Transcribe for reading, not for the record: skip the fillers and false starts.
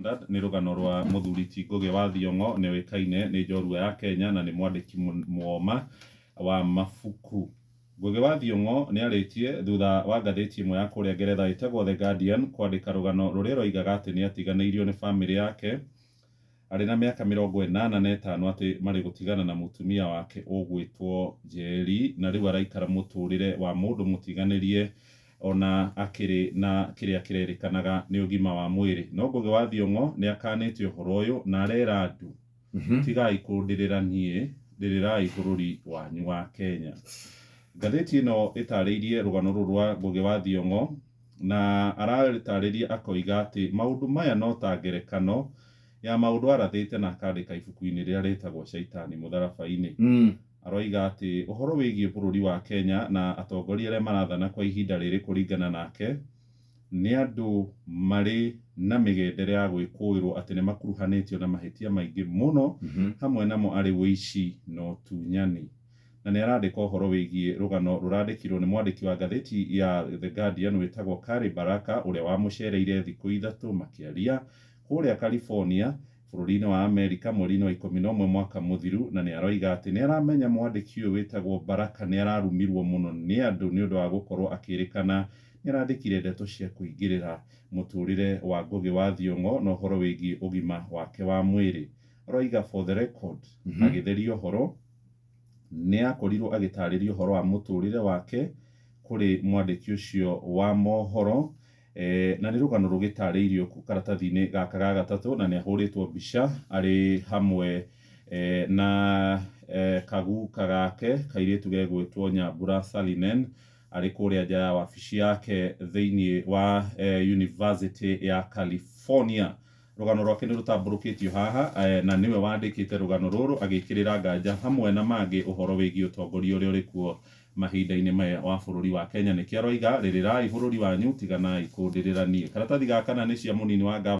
Nĩ rũgano rwa mũthuri ti Ngugi wa Thiong'o nĩ oĩkaine nĩ njorua ya Kenya na nĩ mwandĩki mwoma wa mabuku. Ngugi wa Thiong'o nĩ arĩtie thutha wa ngathĩti ĩmwe ya kũrĩa Ngeretha ĩtagwo The Guardian kwandĩka rũgano rũrĩa roigaga atĩ nĩ atiganĩirio nĩ bamĩrĩ yake arĩ na mĩaka 85 atĩ marĩ gũtigana na mũtumia wake ũgwĩtwo Njeri, na rĩu araikara mũtũrĩre wa mũndũ mũtiganĩrie ona akĩrĩ na kĩrĩa kĩrerĩkanaga nĩ ũgima wa mwĩrĩ. No Ngugi wa Thiong'o nĩ akanĩte ũhoro ũyũ na arera andũ tigai kũndĩrĩra niĩ, ndĩrĩrai bũrũri wanyu wa Kenya. Ngathĩti ĩno ĩtarĩirie rũgano rũrũ rwa Ngugi wa Thiong'o na ararĩtarĩria akoiga atĩ maũndũ maya no ta ngerekano ya maũndũ arathĩte na akandĩka ibuku-inĩ rĩrĩa rĩtagwo Caitani Mũtharaba-inĩ. Aroiga atĩ ũhoro wĩgiĩ bũrũri wa Kenya na atongoria arĩa marathana kwa ihinda rĩrĩ kũringana nake nĩ andũ marĩ na mĩgendere ya gwĩkũĩrwo atĩ nĩ makuruhanĩtio na mahĩtia maingĩ mũno, hamwe namo arĩ ũici na ũtunyani. Na nĩ arandĩka ũhoro wĩgiĩ rũgano rũrandĩkirwo nĩ mwandĩki wa ngathĩti ya The Guardian wĩtagwo Kari Baraka, ũrĩa wamũcereire thikũ ithatũ makĩaria kũrĩa California bũrũri-inĩ wa Amerika mweri-inĩ wa 11 mwaka mũthiru, na nĩ aroiga atĩ nĩ aramenya mwandĩki ũyũ wĩtagwo Baraka nĩ ararumirwo mũno nĩ andũ nĩ ũndũ wa gũkorwo akĩrĩkana nĩ arandĩkire ndeto cia kũingĩrĩra mũtũrĩre wa Ngugi wa Thiong'o na ũhoro wĩgiĩ ũgima wake wa mwĩrĩ. Aroiga for the record agĩtheria ũhoro nĩ akorirwo agĩtarĩria ũhoro wa mũtũrĩre wake kũrĩ mwandĩki ũcio wa mohoro, na nĩ rũgano rũgĩtarĩirio karatathi-inĩ gaka ga gatatũ, na nĩ ahũrĩtwo mbica arĩ hamwe na kaguka gake kairĩtu gegwĩtwo Nyambura Salinen arĩ kũrĩa nja ya wabici yake thĩinĩ wa University ya California. Rũgano rwake nĩ rũtambũrũkĩtio haha na nĩwe wandĩkĩte rũgano rũrũ agĩkĩrĩra nganja hamwe na mangĩ ũhoro wĩgiĩ ũtongoria ũrĩa ũrĩ kuo mahinda-inĩ maya wa bũrũri wa Kenya. Nĩkĩo aroiga rĩrĩrai bũrũri wanyu tiganai kũndĩrĩra niĩ. Karatathi gaka nĩ cia mũnini wa